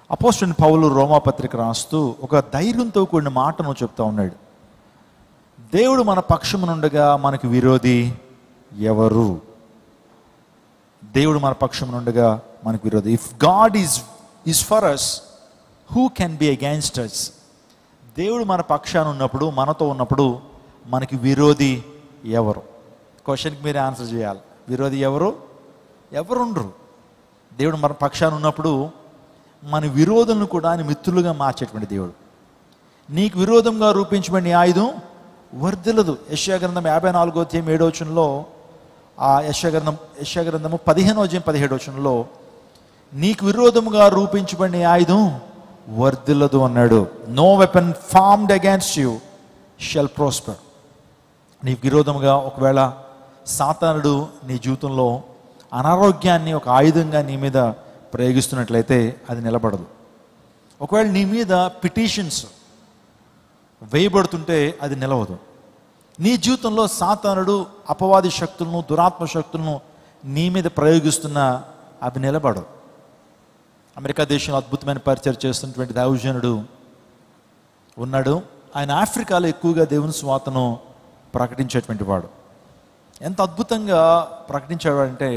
అపోస్తలుడైన పౌలు రోమాపత్రిక రాస్తూ ఒక ధైర్యంతో కూడిన మాటను చెప్తా ఉన్నాడు. దేవుడు మన పక్షమునుండగా మనకు విరోధి ఎవరు? దేవుడు మన పక్షమునుండగా మనకు విరోధి. If God is for us, who can be against us? దేవుడు మన పక్షాన ఉన్నప్పుడు, మనతో ఉన్నప్పుడు మనకి విరోధి ఎవరు? క్వశ్చన్కి మీరే ఆన్సర్ చేయాలి. విరోధి ఎవరు? ఎవరుండరు. దేవుడు మన పక్షాన ఉన్నప్పుడు మన విరోధులను కూడా ఆయన మిత్రులుగా మార్చేటువంటి దేవుడు. నీకు విరోధంగా రూపించబడిన ఆయుధం వర్ధిల్లదు. యెషయా గ్రంథం 54:7 ఆ యెషయా గ్రంథము 15:17 నీకు విరోధముగా రూపించబడిన ఆయుధం వర్ధిల్లదు అన్నాడు. No weapon formed against you shall prosper. నీకు విరోధముగా ఒకవేళ సాతానుడు నీ జీవితంలో అనారోగ్యాన్ని ఒక ఆయుధంగా నీ మీద ప్రయోగిస్తున్నట్లయితే అది నిలబడదు. ఒకవేళ నీ మీద పిటిషన్స్ వేయబడుతుంటే అది నిలవదు. నీ జీవితంలో సాతానుడు అపవాది శక్తులను, దురాత్మ శక్తులను నీ మీద ప్రయోగిస్తున్న అవి నిలబడవు. అమెరికా దేశంలో అద్భుతమైన పరిచయం చేస్తున్నటువంటి దైవజనుడు ఉన్నాడు. ఆయన ఆఫ్రికాలో ఎక్కువగా దేవుని స్వార్థను ప్రకటించేటువంటి వాడు. ఎంత అద్భుతంగా ప్రకటించేవాడంటే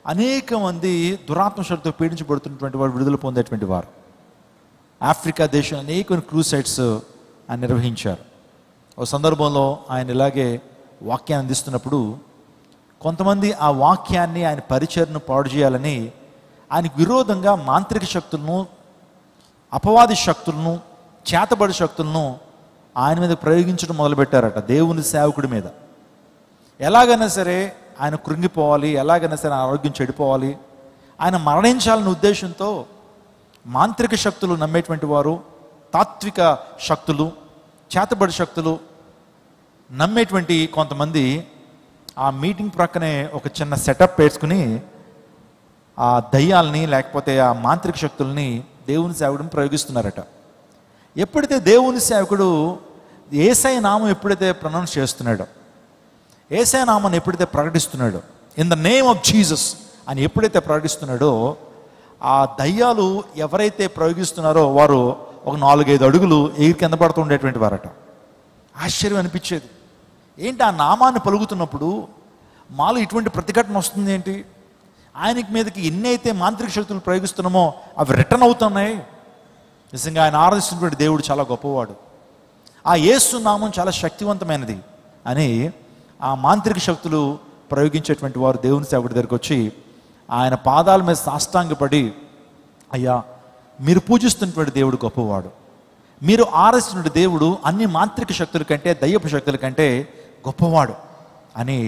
అనేక మంది దురాత్మ శక్తితో పీడించబడుతున్నటువంటి వాడు విడుదల పొందేటువంటి వారు. ఆఫ్రికా దేశం అనేక క్రూసైడ్స్ ఆయన నిర్వహించారు. ఒక సందర్భంలో ఆయన ఇలాగే వాక్యాన్ని అందిస్తున్నప్పుడు కొంతమంది ఆ వాక్యాన్ని, ఆయన పరిచర్ను పాడు చేయాలని ఆయనకు విరోధంగా మాంత్రిక శక్తులను, అపవాది శక్తులను, చేతబడి శక్తులను ఆయన మీద ప్రయోగించడం మొదలుపెట్టారట. దేవుని సేవకుడి మీద ఎలాగైనా సరే ఆయన కృంగిపోవాలి, ఎలాగైనా సరే ఆరోగ్యం చెడిపోవాలి, ఆయన మరణించాలనే ఉద్దేశంతో మాంత్రిక శక్తులు నమ్మేటువంటి వారు, తాత్విక శక్తులు, చేతబడి శక్తులు నమ్మేటువంటి కొంతమంది ఆ మీటింగ్ ప్రక్కనే ఒక చిన్న సెటప్ వేసుకుని ఆ దయ్యాలని లేకపోతే ఆ మాంత్రిక శక్తుల్ని దేవుని సేవకుడిని ప్రయోగిస్తున్నారట. ఎప్పుడైతే దేవుని సేవకుడు యేసయ్య నామం ఎప్పుడైతే ప్రొనౌన్స్ చేస్తున్నాడో, యేసయ్య నామాన్ని ఎప్పుడైతే ప్రకటిస్తున్నాడో, in the name of Jesus అని ఎప్పుడైతే ప్రకటిస్తున్నాడో, ఆ దయ్యాలు ఎవరైతే ప్రయోగిస్తున్నారో వారు ఒక 4-5 అడుగులు ఎగిరి కింద పడుతూ ఉండేటువంటి వారట. ఆశ్చర్యం అనిపించేది. ఏంటి ఆ నామాన్ని పలుకుతున్నప్పుడు మాలో ఇటువంటి ప్రతిఘటన వస్తుంది ఏంటి? ఆయనకి మీదకి ఎన్ని అయితే మాంత్రిక శక్తులు ప్రయోగిస్తున్నామో అవి రిటర్న్ అవుతున్నాయి. నిజంగా ఆయన ఆరాధిస్తున్నటువంటి దేవుడు చాలా గొప్పవాడు. ఆ యేసు నామం చాలా శక్తివంతమైనది అని ఆ మాంత్రిక శక్తులు ప్రయోగించేటువంటి వారు దేవుని సేవకుడి దగ్గరికి వచ్చి ఆయన పాదాల మీద సాష్టాంగపడి, అయ్యా మీరు పూజిస్తున్నటువంటి దేవుడు గొప్పవాడు, మీరు ఆరాధిస్తున్న దేవుడు అన్ని మాంత్రిక శక్తుల కంటే, దయ్యపు శక్తుల కంటే గొప్పవాడు అని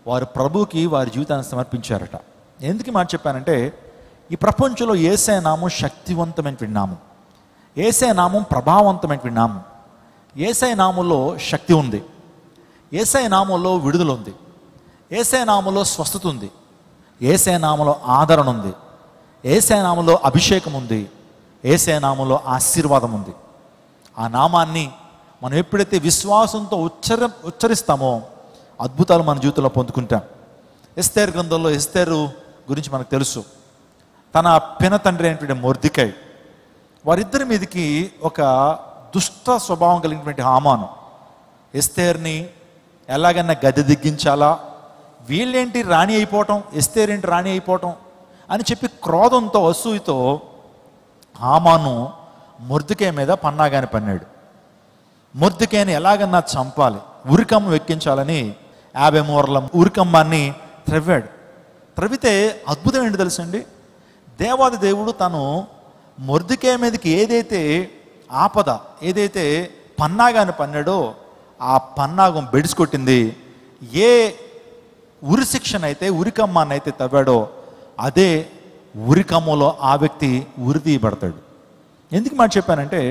వారు ప్రభువుకి వారి జీవితాన్ని సమర్పించారట. ఎందుకు మాట చెప్పానంటే, ఈ ప్రపంచంలో యేసయ్య నామం శక్తివంతమైనటువంటి నామం, యేసయ్య నామం ప్రభావవంతమైనటువంటి నామం. యేసయ్య నామంలో శక్తి ఉంది, యేసయ్య నామంలో విడుదల ఉంది, యేసయ్య నామంలో స్వస్థత ఉంది, యేసయ్య నామంలో ఆదరణ ఉంది, యేసయ్య నామంలో అభిషేకం ఉంది, యేసయ్య నామంలో ఆశీర్వాదం ఉంది. ఆ నామాన్ని మనం ఎప్పుడైతే విశ్వాసంతో ఉచ్చరిస్తామో అద్భుతాలు మన జీవితంలో పొందుకుంటాం. ఎస్తేరు గ్రంథంలో ఎస్తేరు గురించి మనకు తెలుసు. తన పినతండ్రి అయినటువంటి మొర్దెకై, వారిద్దరి మీదకి ఒక దుష్ట స్వభావం కలిగినటువంటి హామాను ఎస్తేర్ని ఎలాగైనా గద్దె దిగ్గించాలా, వీళ్ళేంటి రాణి అయిపోవటం, ఎస్తేరేంటి రాణి అయిపోవటం అని చెప్పి క్రోధంతో, అసూయతో హామాను మొర్దెకై మీద పన్నాగాని పన్నాడు. మొర్దెకైని ఎలాగన్నా చంపాలి, ఉరికమ్మ ఎక్కించాలని 50 మూరల ఉరికమ్మాన్ని త్రవ్వాడు. త్రవ్వితే అద్భుతం ఏంటి తెలుసండి, దేవాది దేవుడు తను మొర్దెకై మీదకి ఏదైతే ఆపద, ఏదైతే పన్నాగాని పన్నాడో ఆ పన్నాగం బెడిసికొట్టింది. ఏ ఉరి శిక్షనైతే, ఉరికమ్మానైతే తవ్వాడో అదే ఉరికమ్మలో ఆ వ్యక్తి ఉరి తీయబడతాడు. ఎందుకు మాట చెప్పానంటే,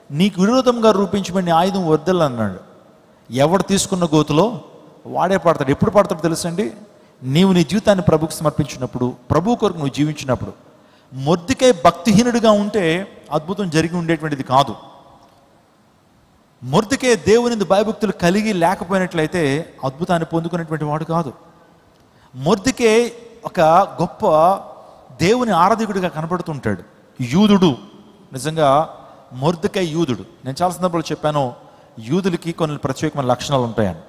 నీకు విరోధంగా రూపించబడిన ఆయుధం వర్ధిల్లన్నాడు. ఎవడు తీసుకున్న గోతులో వాడే పడతాడు. ఎప్పుడు పడతాడు తెలుసండి, నీవు నీ జీవితాన్ని ప్రభుకు సమర్పించినప్పుడు, ప్రభు కొరకు నువ్వు జీవించినప్పుడు. మొర్దెకై భక్తిహీనుడిగా ఉంటే అద్భుతం జరిగి ఉండేటువంటిది కాదు. మొర్దెకై దేవుని భయభక్తులు కలిగి లేకపోయినట్లయితే అద్భుతాన్ని పొందుకునేటువంటి వాడు కాదు. మొర్దెకై ఒక గొప్ప దేవుని ఆరాధకుడిగా కనపడుతుంటాడు. యూదుడు నిజంగా మొర్దెకై యూదుడు. నేను చాలా సందర్భాలు చెప్పాను, యూదులకి కొన్ని ప్రత్యేకమైన లక్షణాలు ఉంటాయని.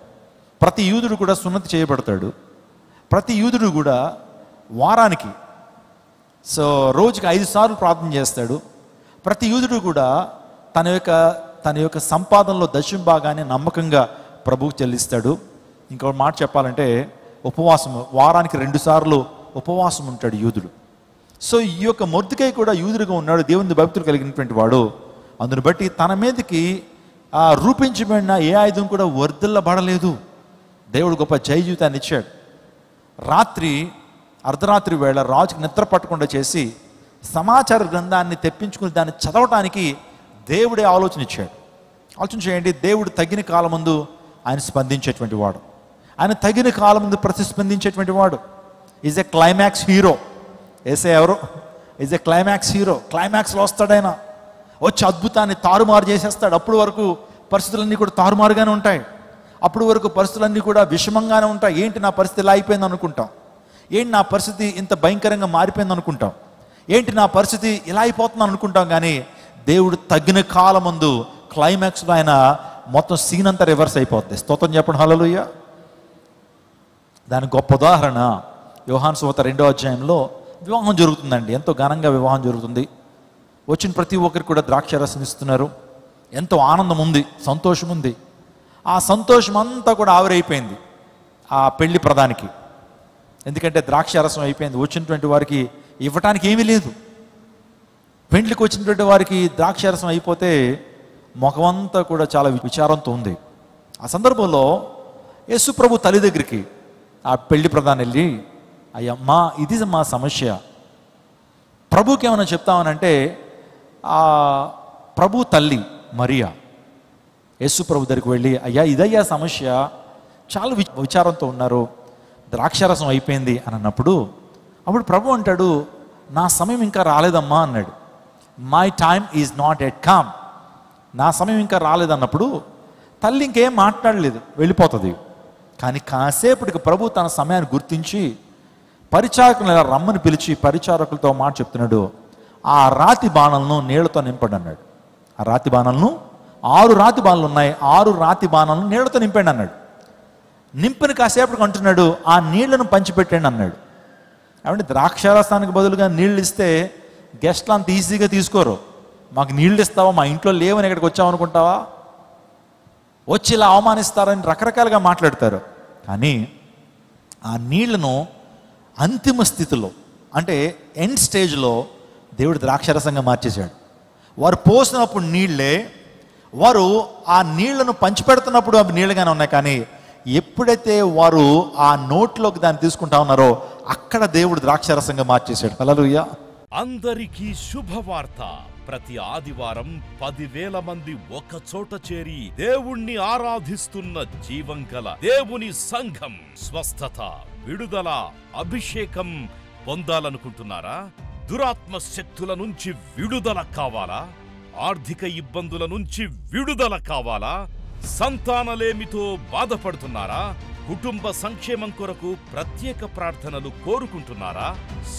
ప్రతి యూదుడు కూడా సున్నతి చేయబడతాడు. ప్రతి యూదుడు కూడా వారానికి రోజుకి 5 సార్లు ప్రార్థన చేస్తాడు. ప్రతి యూదుడు కూడా తన యొక్క సంపాదనలో దశమ భాగాన్ని నమ్మకంగా ప్రభువుకు చెల్లిస్తాడు. ఇంకో మాట చెప్పాలంటే ఉపవాసం, వారానికి 2 సార్లు ఉపవాసం ఉంటాడు యూదుడు. సో ఈ యొక్క మొర్దెకై కూడా యూదుడుగా ఉన్నాడు, దేవుని భక్తులు కలిగినటువంటి వాడు. అందుని బట్టి తన మీదకి రూపించబడిన ఏ ఆయుధం కూడా వర్ధిల్లబడలేదు. దేవుడు గొప్ప జయ జీవితాన్ని ఇచ్చాడు. అర్ధరాత్రి వేళ రాజుకి నిద్ర పట్టకుండా చేసి సమాచార గ్రంథాన్ని తెప్పించుకుని దాన్ని చదవటానికి దేవుడే ఆలోచన ఇచ్చాడు. ఆలోచన చేయండి, దేవుడు తగిన కాలం ముందు ఆయన స్పందించేటువంటి వాడు. ఆయన తగిన కాలం ముందు ప్రతిస్పందించేటువంటి వాడు. Is a climax hero. ఏసే ఎవరు? Is a climax hero. క్లైమాక్స్లో వస్తాడైనా, వచ్చి అద్భుతాన్ని తారుమారు చేసేస్తాడు. అప్పుడు వరకు పరిస్థితులన్నీ కూడా తారుమారుగానే ఉంటాయి. అప్పుడు వరకు పరిస్థితులన్నీ కూడా విషమంగానే ఉంటాయి. ఏంటి నా పరిస్థితి ఇలా అయిపోయింది అనుకుంటాం. ఏంటి నా పరిస్థితి ఇంత భయంకరంగా మారిపోయింది అనుకుంటాం. ఏంటి నా పరిస్థితి ఇలా అయిపోతుంది అనుకుంటాం. కానీ దేవుడు తగిన కాలం ముందు క్లైమాక్స్లో ఆయన మొత్తం సీన్ అంతా రివర్స్ అయిపోతుంది. స్తోత్రం చెప్పండి, హల్లెలూయా. దానికి గొప్ప ఉదాహరణ యోహాను సువార్త 2వ అధ్యాయంలో వివాహం జరుగుతుందండి. ఎంతో ఘనంగా వివాహం జరుగుతుంది. వచ్చిన ప్రతి ఒక్కరికి కూడా ద్రాక్షారసం ఇస్తున్నారు. ఎంతో ఆనందం ఉంది, సంతోషం ఉంది. ఆ సంతోషం అంతా కూడా ఆవిరైపోయింది ఆ పెళ్లి ప్రధానికి. ఎందుకంటే ద్రాక్షారసం అయిపోయింది. వచ్చినటువంటి వారికి ఇవ్వటానికి ఏమీ లేదు. పెండ్లికి వచ్చినటువంటి వారికి ద్రాక్షారసం అయిపోతే ముఖమంతా కూడా చాలా విచారంతో ఉంది. ఆ సందర్భంలో యేసు ప్రభు తల్లి దగ్గరికి ఆ పెళ్లి ప్రధాని వెళ్ళి, అయ్యమ్మా ఇది మా సమస్య, ప్రభుకి ఏమైనా చెప్తామనంటే ఆ ప్రభు తల్లి మరియా యేసు ప్రభు దగ్గరికి వెళ్ళి, అయ్యా ఇదయ్యా సమస్య, చాలా విచారంతో ఉన్నారు, ద్రాక్షారసం అయిపోయింది అని అన్నప్పుడు, అప్పుడు ప్రభు అంటాడు, నా సమయం ఇంకా రాలేదమ్మా అన్నాడు. My time is not at come. నా సమయం ఇంకా రాలేదన్నప్పుడు తల్లి ఇంకేం మాట్లాడలేదు, వెళ్ళిపోతుంది. కానీ కాసేపటికి ప్రభు తన సమయాన్ని గుర్తించి పరిచారకులను ఇలా రమ్మని పిలిచి పరిచారకులతో మాట చెప్తున్నాడు, ఆ రాతి బాణలను నీళ్లతో నింపండి అన్నాడు. ఆ రాతి బాణలను 6 రాతి బాణలు ఉన్నాయి, 6 రాతి బాణలను నీళ్లతో నింపండి అన్నాడు. నింపిన కాసేపటికి అంటున్నాడు, ఆ నీళ్లను పంచిపెట్టండి అన్నాడు. కాబట్టి ద్రాక్షారసానికి బదులుగా నీళ్ళు ఇస్తే గెస్ట్లు అంత ఈజీగా తీసుకోరు. మాకు నీళ్ళు ఇస్తావా, మా ఇంట్లో లేవని ఇక్కడికి వచ్చామనుకుంటావా, వచ్చి ఇలా అవమానిస్తారని రకరకాలుగా మాట్లాడతారు. కానీ ఆ నీళ్లను అంతిమ స్థితిలో, అంటే ఎండ్ స్టేజ్లో దేవుడు ద్రాక్షరసంగా మార్చేశాడు. వారు పోసినప్పుడు నీళ్లే, వారు ఆ నీళ్లను పంచిపెడుతున్నప్పుడు అవి నీళ్ళుగానే ఉన్నాయి. కానీ ఎప్పుడైతే వారు ఆ నోట్లోకి దాన్ని తీసుకుంటా ఉన్నారో అక్కడ దేవుడు ద్రాక్షరసంగా మార్చేశాడు. హల్లెలూయా. అందరికీ శుభవార్త. ప్రతి ఆదివారం 10,000 మంది ఒక చోట చేరి దేవుణ్ణి ఆరాధిస్తున్న జీవం గల దేవుని సంఘం. స్వస్థత, విడుదల, అభిషేకం పొందాలనుకుంటున్నారా? దురాత్మ శక్తుల నుంచి విడుదల కావాలా? ఆర్థిక ఇబ్బందుల నుంచి విడుదల కావాలా? సంతానలేమితో బాధపడుతున్నారా? కుటుంబ సంక్షేమం కొరకు ప్రత్యేక ప్రార్థనలు కోరుకుంటున్నారా?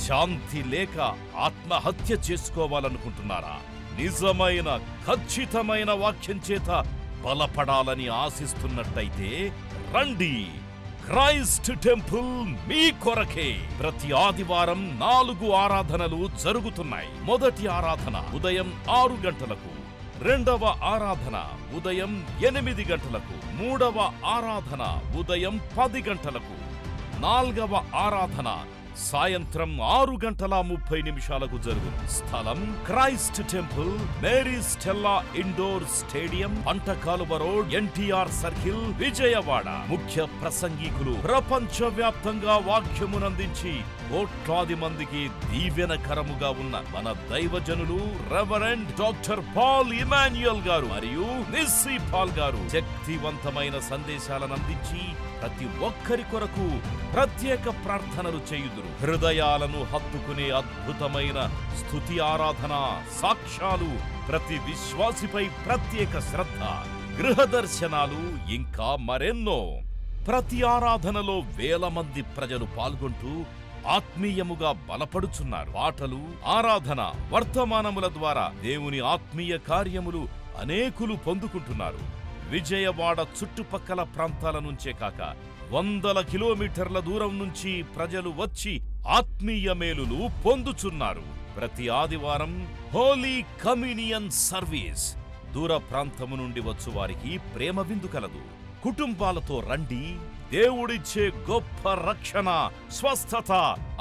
శాంతి లేక ఆత్మహత్య చేసుకోవాలనుకుంటున్నారా? నిజమైన ఖచ్చితమైన వాక్యం చేత బలపడాలని ఆశిస్తున్నట్టయితే రండి. క్రైస్ట్ టెంపుల్ మీ కొరకే. ప్రతి ఆదివారం 4 ఆరాధనలు జరుగుతున్నాయి. మొదటి ఆరాధన ఉదయం 6 గంటలకు, రెండవ ఆరాధన ఉదయం 8 గంటలకు, మూడవ ఆరాధన ఉదయం 10 గంటలకు, 4వ ఆరాధన సాయంత్రం 6:30 జరుగును. స్థలం Christ temple, Mary Stella indoor stadium, Pantakaluva road, NTR circle, Vijayawada. ముఖ్య ప్రసంగికులు ప్రపంచ వ్యాప్తంగా వాక్యమునందించి కోట్లాది మందికి దీవెనకరముగా ఉన్న మన దైవజనులు రెవరెండ్ డాక్టర్ పాల్ ఇమాన్యుయల్ గారు మరియు నిస్సీ పాల్ గారు శక్తివంతమైన సందేశాలను అందించి ప్రతి ఒక్కరి కొరకు ప్రత్యేక ప్రార్థనలు చేయుదురు. హృదయాలను హత్తుకునే అద్భుతమైన స్తుతి ఆరాధన సాక్ష్యాలు, ప్రతి విశ్వాసిపై ప్రత్యేక శ్రద్ధ, గృహ దర్శనాలు, ఇంకా మరెన్నో. ప్రతి ఆరాధనలో 1000 మంది ప్రజలు పాల్గొంటూ ఆత్మీయముగా బలపడుచున్నారు. పాటలు, ఆరాధన, వర్తమానముల ద్వారా దేవుని ఆత్మీయ కార్యములు అనేకులు పొందుకుంటున్నారు. విజయవాడ చుట్టుపక్కల ప్రాంతాల నుంచే కాక వందల కిలోమీటర్ల దూరం నుంచి ప్రజలు వచ్చి ఆత్మీయ మేలులు పొందుచున్నారు. ప్రతి ఆదివారం హోలీ కమ్యూనియన్ సర్వీస్. దూర ప్రాంతము నుండి వచ్చు వారికి ప్రేమ విందు కలదు. కుటుంబాలతో రండి. దేవుడిచ్చే గొప్ప రక్షణ, స్వస్థత,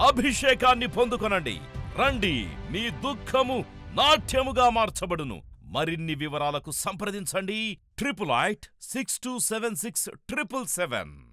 అభిషేకాన్ని పొందుకొనండి. రండి, మీ దుఃఖము నాట్యముగా మార్చబడును. మరిన్ని వివరాలకు సంప్రదించండి 88 6276 777.